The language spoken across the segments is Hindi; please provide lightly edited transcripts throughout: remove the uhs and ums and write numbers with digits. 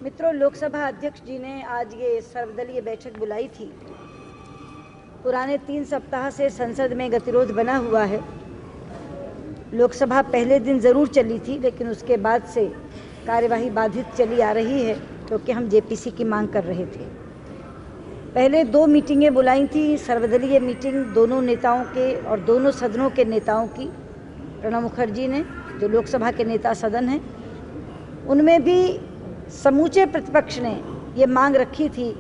मित्रों, लोकसभा अध्यक्ष जी ने आज ये सर्वदलीय बैठक बुलाई थी। पुराने 3 सप्ताह से संसद में गतिरोध बना हुआ है। लोकसभा पहले दिन ज़रूर चली थी, लेकिन उसके बाद से कार्यवाही बाधित चली आ रही है क्योंकि हम जेपीसी की मांग कर रहे थे। पहले 2 मीटिंगें बुलाई थी, सर्वदलीय मीटिंग दोनों नेताओं के और दोनों सदनों के नेताओं की। प्रणब मुखर्जी ने, जो लोकसभा के नेता सदन हैं, उनमें भी समूचे प्रतिपक्ष ने ये मांग रखी थी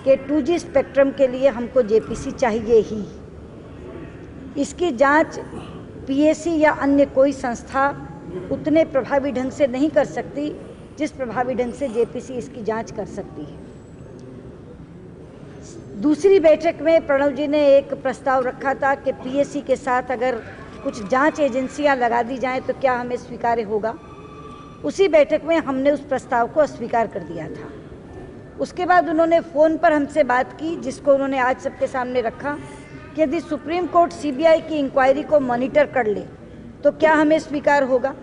कि 2G स्पेक्ट्रम के लिए हमको जेपीसी चाहिए ही। इसकी जांच पीएसी या अन्य कोई संस्था उतने प्रभावी ढंग से नहीं कर सकती जिस प्रभावी ढंग से जेपीसी इसकी जांच कर सकती है। दूसरी बैठक में प्रणब जी ने एक प्रस्ताव रखा था कि पीएसी के साथ अगर कुछ जांच एजेंसियां लगा दी जाएं तो क्या हमें स्वीकार्य होगा। उसी बैठक में हमने उस प्रस्ताव को अस्वीकार कर दिया था। उसके बाद उन्होंने फ़ोन पर हमसे बात की, जिसको उन्होंने आज सबके सामने रखा कि यदि सुप्रीम कोर्ट सीबीआई की इंक्वायरी को मॉनिटर कर ले तो क्या हमें स्वीकार होगा।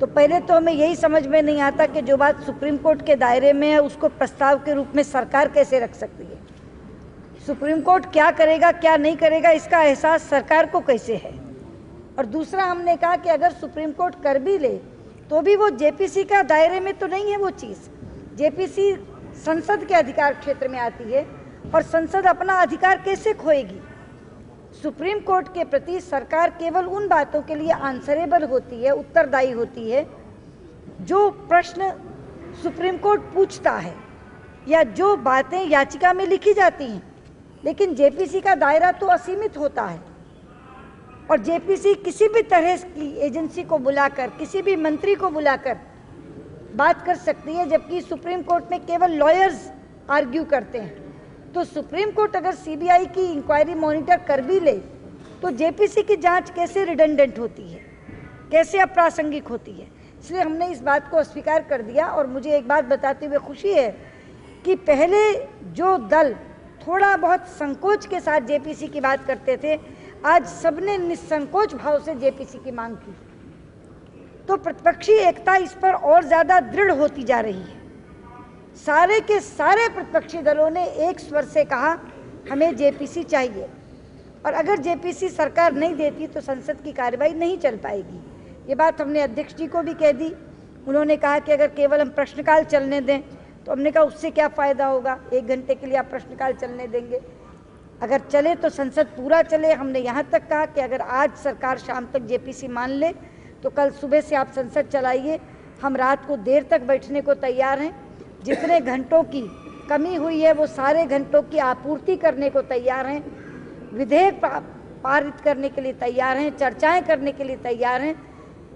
तो पहले तो हमें यही समझ में नहीं आता कि जो बात सुप्रीम कोर्ट के दायरे में है उसको प्रस्ताव के रूप में सरकार कैसे रख सकती है। सुप्रीम कोर्ट क्या करेगा क्या नहीं करेगा इसका एहसास सरकार को कैसे है। और दूसरा, हमने कहा कि अगर सुप्रीम कोर्ट कर भी ले तो भी वो जेपीसी का दायरे में तो नहीं है। वो चीज़ जेपीसी संसद के अधिकार क्षेत्र में आती है और संसद अपना अधिकार कैसे खोएगी। सुप्रीम कोर्ट के प्रति सरकार केवल उन बातों के लिए आंसरेबल होती है, उत्तरदायी होती है, जो प्रश्न सुप्रीम कोर्ट पूछता है या जो बातें याचिका में लिखी जाती हैं। लेकिन जेपीसी का दायरा तो असीमित होता है और जेपीसी किसी भी तरह की एजेंसी को बुलाकर, किसी भी मंत्री को बुलाकर बात कर सकती है, जबकि सुप्रीम कोर्ट में केवल लॉयर्स आर्ग्यू करते हैं। तो सुप्रीम कोर्ट अगर सीबीआई की इंक्वायरी मॉनिटर कर भी ले तो जेपीसी की जांच कैसे रिडंडेंट होती है, कैसे अप्रासंगिक होती है। इसलिए हमने इस बात को अस्वीकार कर दिया। और मुझे एक बात बताते हुए खुशी है कि पहले जो दल थोड़ा बहुत संकोच के साथ जेपीसी की बात करते थे, आज सबने निसंकोच भाव से जेपीसी की मांग की। तो प्रतिपक्षी एकता इस पर और ज़्यादा दृढ़ होती जा रही है। सारे के सारे प्रतिपक्षी दलों ने एक स्वर से कहा हमें जेपीसी चाहिए, और अगर जेपीसी सरकार नहीं देती तो संसद की कार्यवाही नहीं चल पाएगी। ये बात हमने अध्यक्ष जी को भी कह दी। उन्होंने कहा कि अगर केवल हम प्रश्नकाल चलने दें तो हमने कहा उससे क्या फ़ायदा होगा। 1 घंटे के लिए आप प्रश्नकाल चलने देंगे, अगर चले तो संसद पूरा चले। हमने यहाँ तक कहा कि अगर आज सरकार शाम तक जेपीसी मान ले तो कल सुबह से आप संसद चलाइए। हम रात को देर तक बैठने को तैयार हैं। जितने घंटों की कमी हुई है वो सारे घंटों की आपूर्ति करने को तैयार हैं। विधेयक पारित करने के लिए तैयार हैं, चर्चाएं करने के लिए तैयार हैं।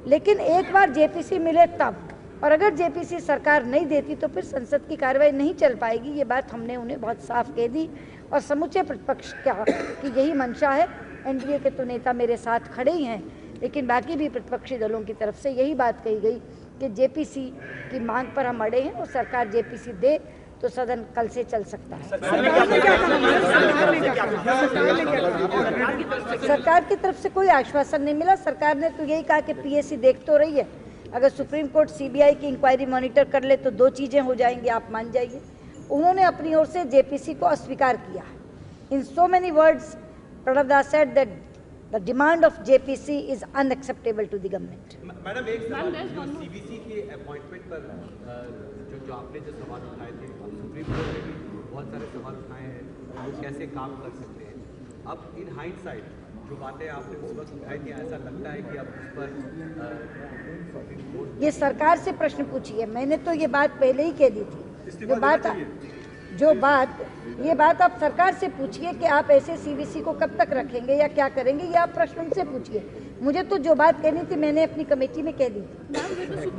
लेकिन एक बार जेपीसी मिले तब, और अगर जेपीसी सरकार नहीं देती तो फिर संसद की कार्रवाई नहीं चल पाएगी। ये बात हमने उन्हें बहुत साफ कह दी और समूचे प्रतिपक्ष की यही मंशा है। एनडीए के तो नेता मेरे साथ खड़े ही हैं, लेकिन बाकी भी प्रतिपक्षी दलों की तरफ से यही बात कही गई कि जेपीसी की मांग पर हम अड़े हैं और सरकार जेपीसी दे तो सदन कल से चल सकता है। सरकार की तरफ से कोई आश्वासन नहीं मिला। सरकार ने तो यही कहा कि पीएसी देख तो रही है, अगर सुप्रीम कोर्ट सीबीआई की इंक्वायरी मॉनिटर कर ले तो 2 चीज़ें हो जाएंगी, आप मान जाइए। उन्होंने अपनी ओर से जेपीसी को अस्वीकार किया। In so many words Pranab Das said that the demand of JPC is unacceptable to the government. Madam, एक सवाल सीबीसी के अपॉइंटमेंट पर जो आपने जो सवाल उठाए थे, सुप्रीम कोर्ट ने भी बहुत सारे सवाल उठाए हैं, वो कैसे काम कर सकते हैं। अब इन हाइंडसाइट जो बातें आपने उस वक्त उठाई थी, ऐसा लगता है कि अब उस पर ये सरकार से प्रश्न पूछिए। मैंने तो ये बात पहले ही कह दी थी। ये बात आप सरकार से पूछिए कि आप ऐसे सीबीसी को कब तक रखेंगे या क्या करेंगे, ये आप प्रश्न उनसे पूछिए। मुझे तो जो बात कहनी थी मैंने अपनी कमेटी में कह दी थी।